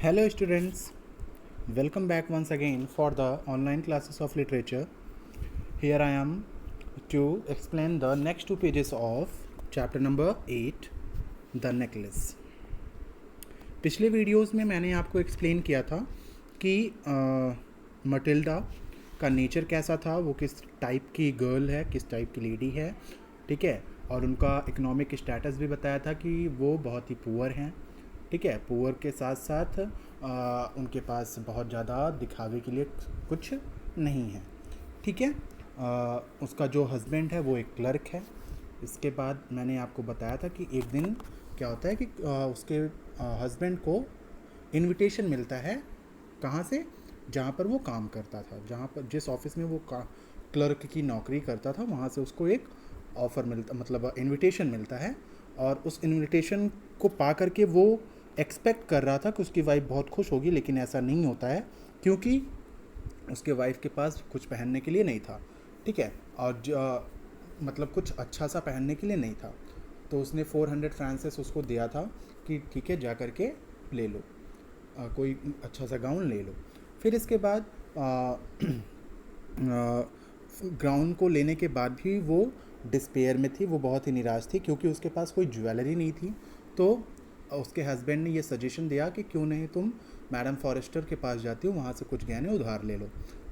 Hello students, welcome back once again for the online classes of literature. Here I am to explain the next two pages of chapter number 8, The Necklace. पिछले videos में मैंने आपको explain किया था कि Matilda का nature कैसा था, वो किस टाइप की गर्ल है, किस टाइप की लेडी है, ठीक है, और उनका इकोनॉमिक स्टेटस भी बताया था कि वो बहुत ही पुअर हैं, ठीक है। पुअर के साथ साथ उनके पास बहुत ज़्यादा दिखावे के लिए कुछ नहीं है, ठीक है। उसका जो हस्बैंड है वो एक क्लर्क है। इसके बाद मैंने आपको बताया था कि एक दिन क्या होता है कि उसके हस्बैंड को इनविटेशन मिलता है, कहाँ से, जहाँ पर वो काम करता था, जहाँ पर जिस ऑफिस में वो क्लर्क की नौकरी करता था, वहाँ से उसको एक ऑफ़र मिलता, मतलब इनविटेशन मिलता है। और उस इनविटेशन को पा करके वो एक्सपेक्ट कर रहा था कि उसकी वाइफ बहुत खुश होगी, लेकिन ऐसा नहीं होता है क्योंकि उसके वाइफ के पास कुछ पहनने के लिए नहीं था, ठीक है, और मतलब कुछ अच्छा सा पहनने के लिए नहीं था। तो उसने 400 फ्रांसेस उसको दिया था कि ठीक है, जा कर के ले लो, कोई अच्छा सा गाउन ले लो। फिर इसके बाद गाउन को लेने के बाद भी वो डिस्पेयर में थी, वो बहुत ही निराश थी क्योंकि उसके पास कोई ज्वेलरी नहीं थी। तो उसके हस्बैंड ने ये सजेशन दिया कि क्यों नहीं तुम मैडम फॉरेस्टर के पास जाती हो, वहाँ से कुछ गहने उधार ले लो।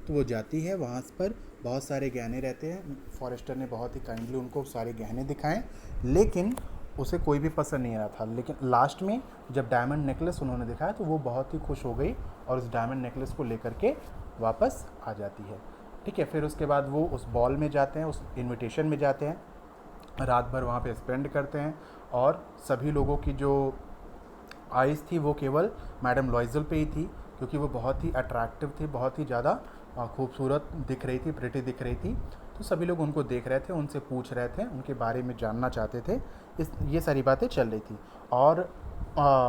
तो वो जाती है, वहाँ पर बहुत सारे गहने रहते हैं। फॉरेस्टर ने बहुत ही काइंडली उनको सारे गहने दिखाए, लेकिन उसे कोई भी पसंद नहीं आ रहा था। लेकिन लास्ट में जब डायमंड नेकलेस उन्होंने दिखाया तो वो बहुत ही खुश हो गई और उस डायमंड नेकलेस को लेकर के वापस आ जाती है, ठीक है। फिर उसके बाद वो उस बॉल में जाते हैं, उस इनविटेशन में जाते हैं, रात भर वहाँ पे स्पेंड करते हैं और सभी लोगों की जो आइज़ थी वो केवल मैडम लॉइजल पे ही थी क्योंकि वो बहुत ही अट्रैक्टिव थी, बहुत ही ज़्यादा खूबसूरत दिख रही थी, प्रिटी दिख रही थी। तो सभी लोग उनको देख रहे थे, उनसे पूछ रहे थे, उनके बारे में जानना चाहते थे, ये सारी बातें चल रही थी। और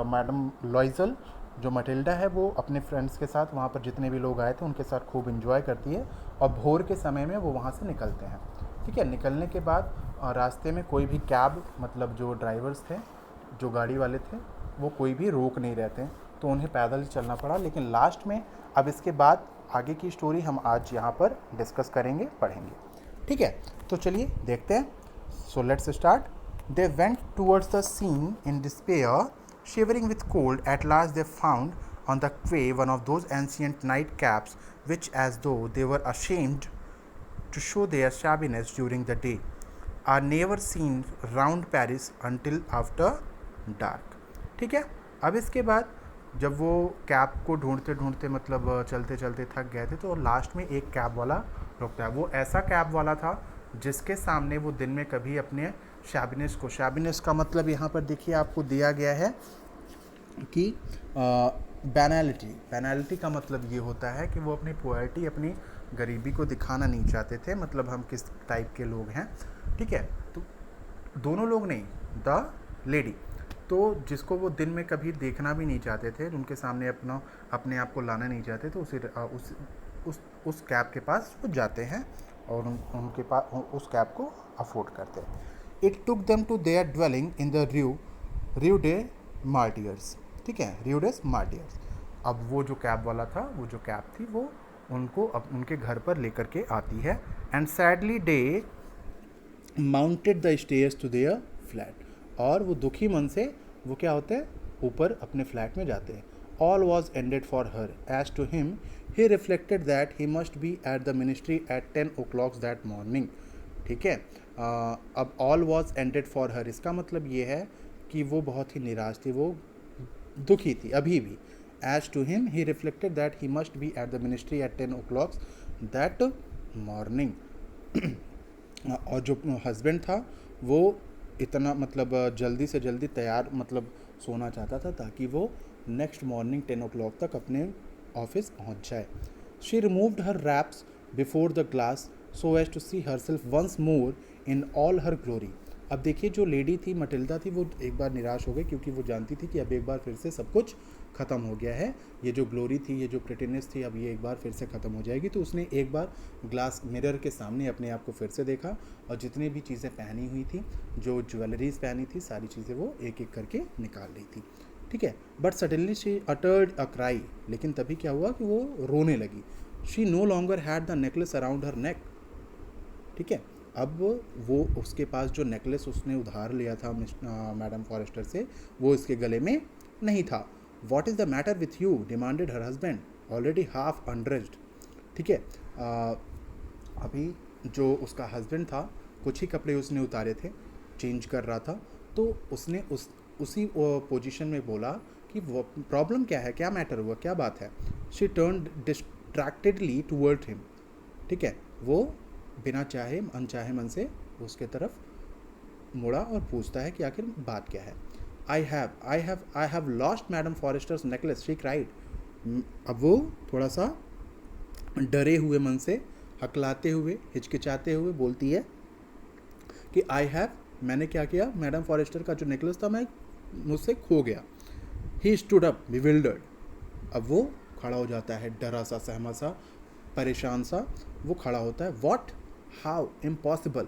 मैडम लॉइजल जो मटिल्डा है वो अपने फ्रेंड्स के साथ वहाँ पर जितने भी लोग आए थे उनके साथ खूब इन्जॉय करती है और भोर के समय में वो वहाँ से निकलते हैं, ठीक है। निकलने के बाद रास्ते में कोई भी कैब, मतलब जो ड्राइवर्स थे, जो गाड़ी वाले थे, वो कोई भी रोक नहीं रहते, तो उन्हें पैदल ही चलना पड़ा। लेकिन लास्ट में अब इसके बाद आगे की स्टोरी हम आज यहाँ पर डिस्कस करेंगे, पढ़ेंगे, ठीक है। तो चलिए देखते हैं। So let's start. They went towards the seen in despair, shivering with cold. At last they found on the quay one of those ancient nightcaps which, as though they were ashamed to show their shabbiness during the day, are never seen round Paris until after dark, ठीक है। अब इसके बाद जब वो cab को ढूंढते ढूंढते, मतलब चलते चलते थक गए थे, तो लास्ट में एक कैब वाला रुकता है। वो ऐसा कैब वाला था जिसके सामने वो दिन में कभी अपने शैबिनेस को, शैबिनेस का मतलब यहाँ पर देखिए आपको दिया गया है कि बैनैलिटी, बैनैलिटी का मतलब ये होता है कि वो अपनी पुअर्टी, अपनी गरीबी को दिखाना नहीं चाहते थे, मतलब हम किस टाइप के लोग हैं, ठीक है। तो दोनों लोग नहीं, द लेडी, तो जिसको वो दिन में कभी देखना भी नहीं चाहते थे, उनके सामने अपने आप को लाना नहीं चाहते, तो उस कैब के पास वो जाते हैं और उनके पास उस कैब को अफोर्ड करते हैं। It took them to their dwelling in the rue des martyrs, ठीक है, र्यू डे मार्टियर्स। अब वो जो कैब वाला था, वो जो कैब थी, वो उनको अब उनके घर पर लेकर के आती है। And sadly they mounted the stairs to their flat, और वो दुखी मन से वो क्या होते हैं, ऊपर अपने फ्लैट में जाते हैं। All was ended for her as to him, he reflected that he must be at the ministry at 10 o'clock that morning, ठीक है। अब all was ended for her, इसका मतलब ये है कि वो बहुत ही निराश थी, वो दुखी थी अभी भी। As to him he reflected that he must be at the ministry at 10 o'clock that morning. और जो हस्बैंड था वो इतना, मतलब जल्दी से जल्दी तैयार, मतलब सोना चाहता था ताकि वो नेक्स्ट मॉर्निंग 10 o'clock तक अपने ऑफिस पहुंच जाए। She removed her wraps before the glass so as to see herself once more in all her glory. अब देखिए, जो लेडी थी, मटिल्डा थी, वो एक बार निराश हो गई क्योंकि वो जानती थी कि अब एक बार फिर से सब कुछ ख़त्म हो गया है, ये जो ग्लोरी थी, ये जो प्रिटीनेस थी, अब ये एक बार फिर से ख़त्म हो जाएगी। तो उसने एक बार ग्लास मिरर के सामने अपने आप को फिर से देखा और जितनी भी चीज़ें पहनी हुई थी, जो ज्वेलरीज पहनी थी, सारी चीज़ें वो एक एक करके निकाल रही थी। ठीक है। But suddenly she uttered a cry, लेकिन तभी क्या हुआ कि वो रोने लगी। She no longer had the necklace around her neck, ठीक है। अब वो उसके पास जो नेकलेस उसने उधार लिया था मैडम फॉरेस्टर से, वो इसके गले में नहीं था। What is the matter with you, demanded her husband already half undressed, ठीक है। अभी जो उसका हस्बैंड था, कुछ ही कपड़े उसने उतारे थे, चेंज कर रहा था, तो उसने उसी पोजीशन में बोला कि वो प्रॉब्लम क्या है, क्या मैटर हुआ, क्या बात है। शी टर्न डिस्ट्रैक्टेडली टूवर्ड हिम, ठीक है। वो बिना चाहे अनचाहे मन से उसके तरफ मुड़ा और पूछता है कि आखिर बात क्या है। I have lost madam Forester's necklace, she cried. अब वो थोड़ा सा डरे हुए मन से, हकलाते हुए, हिचकिचाते हुए बोलती है कि आई हैव, मैंने क्या किया, मैडम फॉरेस्टर का जो नेकलेस था मैं मुझसे खो गया। ही स्टूड अप बिविल्डर्ड, अब वो खड़ा हो जाता है, डरा सा, सहमा सा, परेशान सा, वो खड़ा होता है। व्हाट, हाउ, इम्पॉसिबल,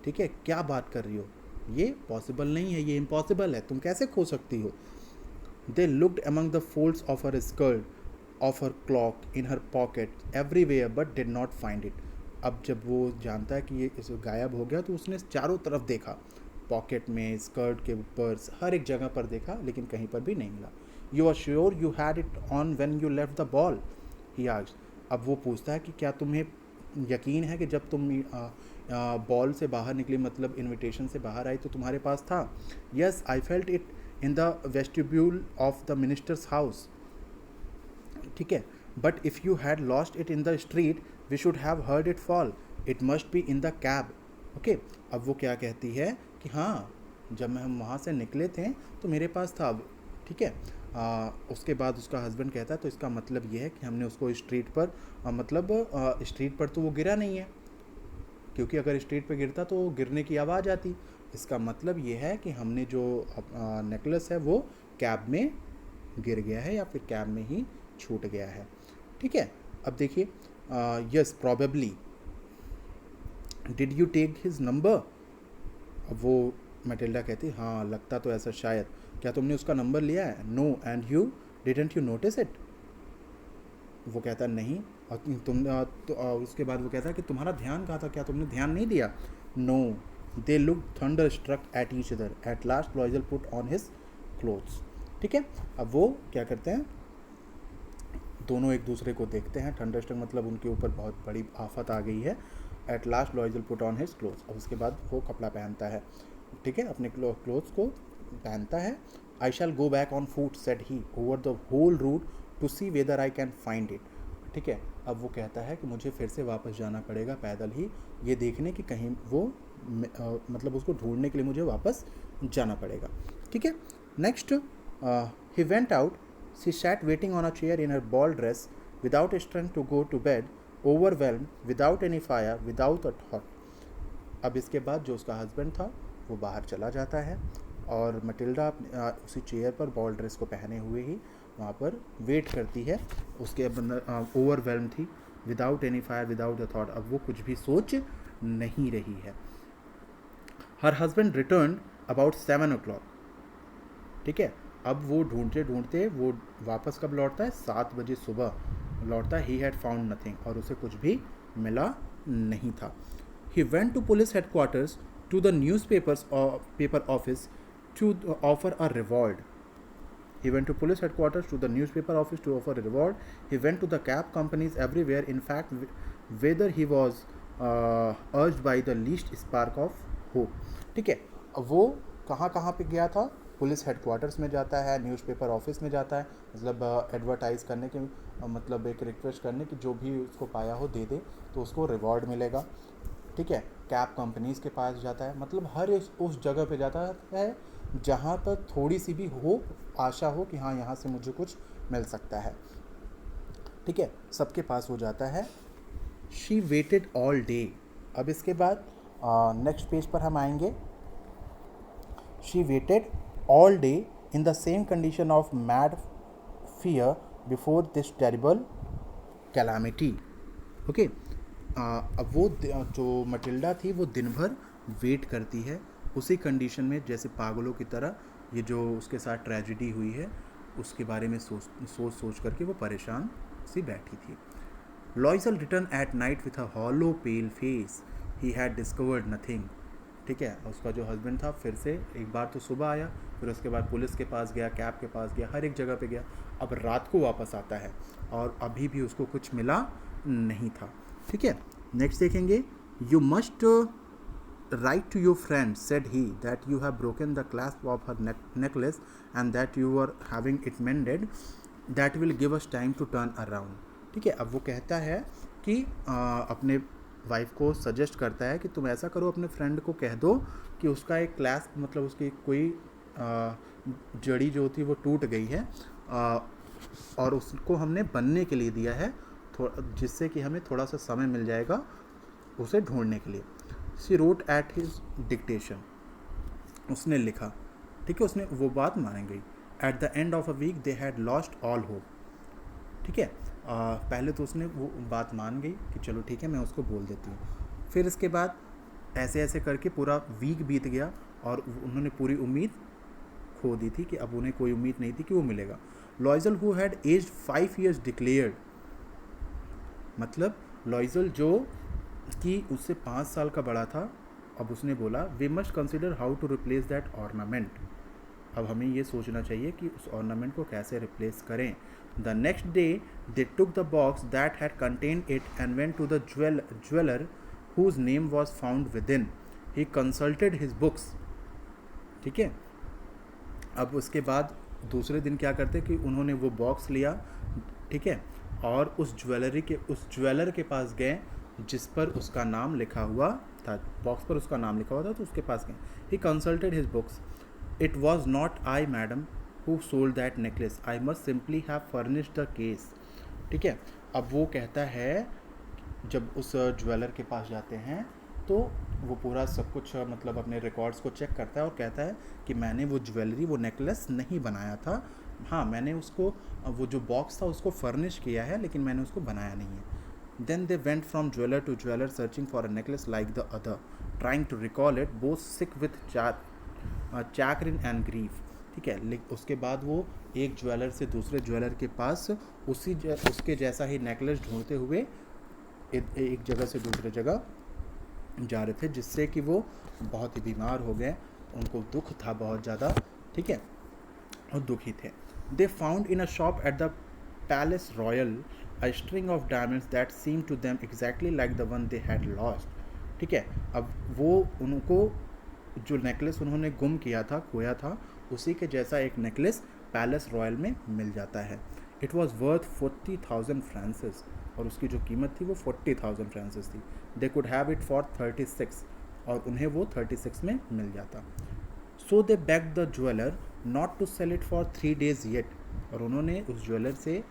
ठीक है, क्या बात कर रही हो, ये पॉसिबल नहीं है, ये इम्पॉसिबल है, तुम कैसे खो सकती हो। They looked among the folds of her skirt, of her clock, in her pocket, everywhere, but did not find it. अब जब वो जानता है कि ये इस गायब हो गया, तो उसने चारों तरफ देखा, पॉकेट में, स्कर्ट के ऊपर, हर एक जगह पर देखा, लेकिन कहीं पर भी नहीं मिला। You are sure you had it on when you left the ball, he asked. अब वो पूछता है कि क्या तुम्हें यकीन है कि जब तुम बॉल से बाहर निकली, मतलब इनविटेशन से बाहर आई, तो तुम्हारे पास था। Yes, I felt it in the vestibule of the minister's house, ठीक है। But if you had lost it in the street we should have heard it fall, it must be in the cab, okay. अब वो क्या कहती है कि हाँ, जब हम वहाँ से निकले थे तो मेरे पास था, ठीक है। उसके बाद उसका हस्बैंड कहता है तो इसका मतलब ये है कि हमने उसको स्ट्रीट पर स्ट्रीट पर तो वो गिरा नहीं है, क्योंकि अगर स्ट्रीट पर गिरता तो गिरने की आवाज़ आती। इसका मतलब ये है कि हमने जो नेकलेस है वो कैब में गिर गया है या फिर कैब में ही छूट गया है, ठीक है। अब देखिए, yes probably, did you take his number. अब वो मैटिल्डा कहती, हाँ लगता तो ऐसा शायद, क्या तुमने उसका नंबर लिया है। No, and you didn't you notice it. वो कहता नहीं, और उसके बाद वो कहता कि तुम्हारा ध्यान कहाँ था, क्या तुमने ध्यान नहीं दिया। No, they look thunderstruck at each other, at last Loisel put on his clothes, ठीक है। अब वो क्या करते हैं, दोनों एक दूसरे को देखते हैं, थंडर स्ट्रक मतलब उनके ऊपर बहुत बड़ी आफत आ गई है। Eight last Loisel put on his clothes, और उसके बाद वो कपड़ा पहनता है, ठीक है, अपने क्लोथ्स को पहनता है। I shall go back on foot said he over the whole route to see whether I can find it, ठीक है। अब वो कहता है कि मुझे फिर से वापस जाना पड़ेगा पैदल ही, ये देखने कि कहीं वो मतलब उसको ढूंढने के लिए मुझे वापस जाना पड़ेगा, ठीक है। Next, he went out, she sat waiting on a chair in her ball dress without strength to go to bed, overwhelmed, without any fire, without a thought. अब इसके बाद जो उसका हस्बैंड था वो बाहर चला जाता है, और मटिल्डा उसी चेयर पर बॉल ड्रेस को पहने हुए ही वहाँ पर वेट करती है। उसके अंदर ओवरवेल्म थी, without any fire, without a thought, अब वो कुछ भी सोच नहीं रही है। Her husband return about 7 o'clock, ठीक है। अब वो ढूंढते ढूंढते वो वापस कब लौटता है, 7 बजे सुबह लौटता है। ही हैड फाउंड नथिंग, और उसे कुछ भी मिला नहीं था। He went to police headquarters to the paper office to offer a reward. He went to police headquarters to the newspaper office to offer a reward. He went to the cab companies everywhere. In fact, whether he was urged by the least spark of hope. ठीक है, वो कहाँ कहाँ पे गया था, police headquarters में जाता है, न्यूज़पेपर ऑफिस में जाता है, मतलब एडवर्टाइज़ करने के, मतलब एक रिक्वेस्ट करने कि जो भी उसको पाया हो दे दे तो उसको रिवॉर्ड मिलेगा, ठीक है। कैब कंपनीज़ के पास जाता है, मतलब हर उस जगह पे जाता है जहाँ पर थोड़ी सी भी हो, आशा हो कि हाँ यहाँ से मुझे कुछ मिल सकता है, ठीक है, सबके पास हो जाता है। She weighted all day. अब इसके बाद नेक्स्ट पेज पर हम आएंगे। She weighted all day in the same condition of mad fear before this terrible calamity, okay. अब वो जो मटिल्डा थी वो दिन भर वेट करती है उसी कंडीशन में, जैसे पागलों की तरह, ये जो उसके साथ ट्रेजिडी हुई है उसके बारे में सोच करके वो परेशान सी बैठी थी. लॉइजल return at night with a hollow pale face. He had discovered nothing. ठीक है, उसका जो हस्बैंड था फिर से एक बार तो सुबह आया, फिर उसके बाद पुलिस के पास गया, कैब के पास गया, हर एक जगह पे गया. अब रात को वापस आता है और अभी भी उसको कुछ मिला नहीं था. ठीक है, नेक्स्ट देखेंगे. You must write to your friend, said he, that you have broken the clasp of her necklace and that you are having it mended. That will give us time to turn around. ठीक है, अब वो कहता है कि अपने wife को suggest करता है कि तुम ऐसा करो, अपने फ्रेंड को कह दो कि उसका एक क्लास्प मतलब उसकी कोई जड़ी जो होती है वो टूट गई है और उसको हमने बनने के लिए दिया है, जिससे कि हमें थोड़ा सा समय मिल जाएगा उसे ढूंढने के लिए. She wrote at his dictation. उसने लिखा. ठीक है, उसने वो बात मान गई. At the end of a week they had lost all hope. ठीक है, पहले तो उसने वो बात मान गई कि चलो ठीक है मैं उसको बोल देती हूँ. फिर इसके बाद ऐसे ऐसे करके पूरा वीक बीत गया और उन्होंने पूरी उम्मीद खो दी थी कि अब उन्हें कोई उम्मीद नहीं थी कि वो मिलेगा. लॉइजल who had aged 5 years declared. मतलब लॉइजल जो कि उससे 5 साल का बड़ा था, अब उसने बोला we must consider how to replace that ornament. अब हमें ये सोचना चाहिए कि उस ऑर्नामेंट को कैसे रिप्लेस करें. The next day they took the box that had contained it and went to the jeweller whose name was found within. He consulted his books. ठीक है, अब उसके बाद दूसरे दिन क्या करते कि उन्होंने वो बॉक्स लिया. ठीक है, और उस ज्वेलर के पास गए जिस पर उसका नाम लिखा हुआ था. बॉक्स पर उसका नाम लिखा हुआ था तो उसके पास गए. He consulted his books. It was not I madam who sold that necklace. I must simply have furnished the case. ठीक है, अब वो कहता है जब उस ज्वेलर के पास जाते हैं तो वो पूरा सब कुछ मतलब अपने रिकॉर्ड्स को चेक करता है और कहता है कि मैंने वो ज्वेलरी वो नेकलेस नहीं बनाया था. हाँ, मैंने उसको वो जो बॉक्स था उसको फर्निश किया है लेकिन मैंने उसको बनाया नहीं है. Then they went from jeweler to jeweler searching for a necklace like the other, trying to recall it, both sick with chagrin and grief. ठीक है, उसके बाद वो एक ज्वेलर से दूसरे ज्वेलर के पास उसके जैसा ही नेकलेस ढूंढते हुए एक जगह से दूसरे जगह जा रहे थे, जिससे कि वो बहुत ही बीमार हो गए. उनको दुख था बहुत ज़्यादा. ठीक है, और दुखी थे. They found in a shop at the palace royal a string of diamonds that seemed to them exactly like the one they had lost. ठीक है, अब वो उनको जो नेकलेस उन्होंने गुम किया था, खोया था, उसी के जैसा एक नेकलेस पैलेस रॉयल में मिल जाता है. It was worth 40,000 francs. और उसकी जो कीमत थी वो 40,000 फ्रांसिस थी. They could have it for 36. और उन्हें वो 36 में मिल जाता. So they begged the jeweller not to sell it for 3 days yet. और उन्होंने उस ज्वेलर से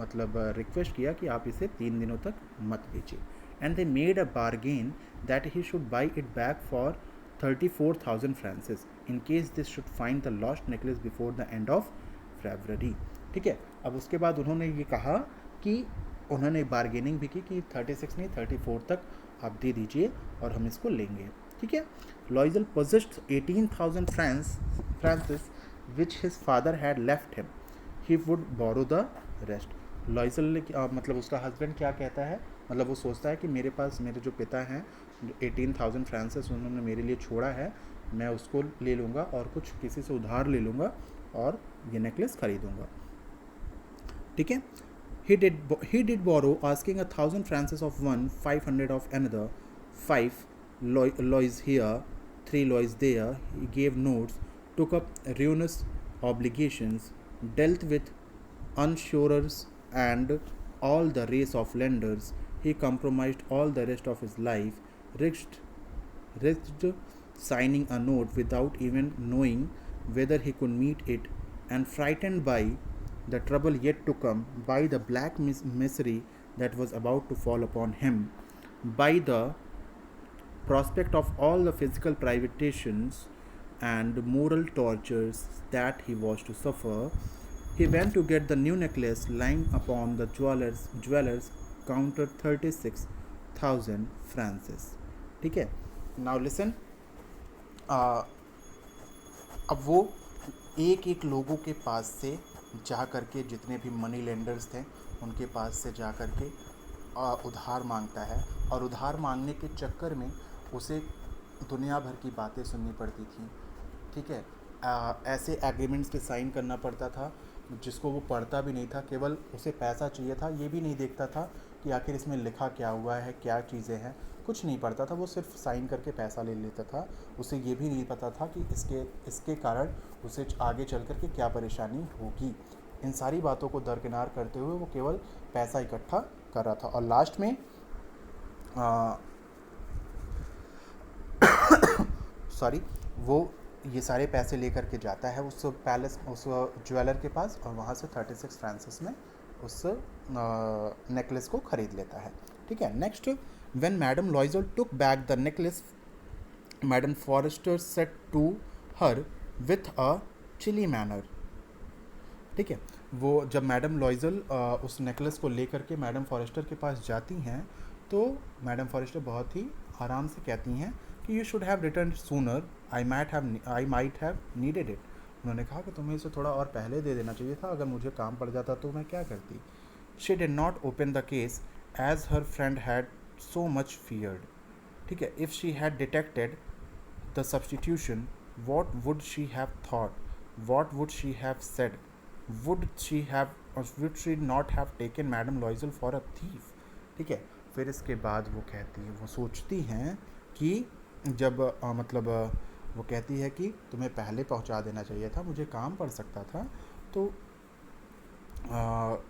मतलब रिक्वेस्ट किया कि आप इसे 3 दिनों तक मत बेचिए. And they made a bargain that he should by it back for 34,000 Francis in case this should find the lost necklace before the end of February. ठीक है, अब उसके बाद उन्होंने ये कहा कि उन्होंने बारगेनिंग भी की कि 36 नहीं 34 तक आप दे दीजिए और हम इसको लेंगे. ठीक है, Loisel possessed 18,000 francs which his father had left him. He would borrow the rest. Loisel ने मतलब उसका हस्बैंड क्या कहता है, मतलब वो सोचता है कि मेरे पास मेरे जो पिता हैं 18,000 फ्रांसिस उन्होंने मेरे लिए छोड़ा है, मैं उसको ले लूँगा और कुछ किसी से उधार ले लूँगा और ये नेकलेस खरीदूँगा. ठीक है, he did borrow, asking 1,000 francs of one, 500 of another, 5 lois here, 3 lois there. He gave notes, took up ruinous obligations, dealt with unsurers and all the race of lenders. He compromised all the rest of his life, risked signing a note without even knowing whether he could meet it, and frightened by the trouble yet to come, by the black misery that was about to fall upon him, by the prospect of all the physical privations and moral tortures that he was to suffer, he went to get the new necklace lying upon the jeweler's counter 36,000 francs. ठीक है, now listen. अब वो एक एक लोगों के पास से जा कर के, जितने भी मनी लेंडर्स थे उनके पास से जा कर के उधार मांगता है, और उधार मांगने के चक्कर में उसे दुनिया भर की बातें सुननी पड़ती थी। ठीक है, ऐसे एग्रीमेंट्स पे साइन करना पड़ता था जिसको वो पढ़ता भी नहीं था, केवल उसे पैसा चाहिए था, ये भी नहीं देखता था कि आखिर इसमें लिखा क्या हुआ है, क्या चीज़ें हैं, कुछ नहीं पढ़ता था, वो सिर्फ साइन करके पैसा ले लेता था। उसे ये भी नहीं पता था कि इसके कारण उसे आगे चल कर के क्या परेशानी होगी। इन सारी बातों को दरकिनार करते हुए वो केवल पैसा इकट्ठा कर रहा था, और लास्ट में सॉरी वो ये सारे पैसे लेकर के जाता है उस पैलेस, उस ज्वेलर के पास, और वहाँ से 36 फ्रांसिस में उस नेकलेस को खरीद लेता है। ठीक है, next, when madame Loisel took back the necklace, madame Forestier said to her with a chilly manner. ठीक है, वो जब मैडम लॉइजल उस नेकलेस को लेकर के मैडम फॉरेस्टर के पास जाती हैं, तो मैडम फॉरेस्टर बहुत ही आराम से कहती हैं कि you should have return sooner, I might have needed it. उन्होंने कहा कि तुम्हें इसे थोड़ा और पहले दे देना चाहिए था, अगर मुझे काम पड़ जाता तो मैं क्या करती। She did not open the case as her friend had so much feared. ठीक है, if she had detected the substitution, what would she have thought, what would she have said, would she not have taken madame Loisel for a thief। ठीक है, फिर इसके बाद वो कहती है, वो सोचती हैं कि जब वो कहती है कि तुम्हें पहले पहुंचा देना चाहिए था, मुझे काम पड़ सकता था। तो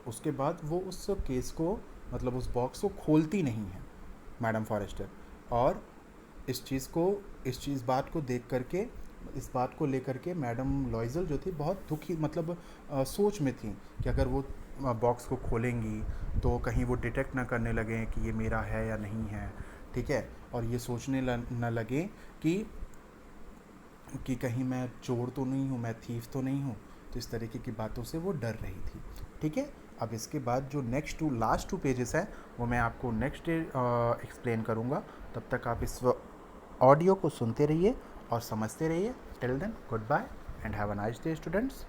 उसके बाद वो उस केस को, उस बॉक्स को खोलती नहीं है मैडम फॉरेस्टर, और इस बात को देख करके, इस बात को लेकर के मैडम लॉइजल जो थी बहुत दुखी, सोच में थी कि अगर वो बॉक्स को खोलेंगी तो कहीं वो डिटेक्ट ना करने लगे कि ये मेरा है या नहीं है। ठीक है, और ये सोचने न लगे कि कहीं मैं चोर तो नहीं हूँ, मैं थीफ तो नहीं हूँ। तो इस तरीके की बातों से वो डर रही थी। ठीक है, अब इसके बाद जो लास्ट 2 पेजेस हैं वो मैं आपको नेक्स्ट डे एक्सप्लेन करूँगा। तब तक आप इस ऑडियो को सुनते रहिए और समझते रहिए। Till then, goodbye and have a nice day students.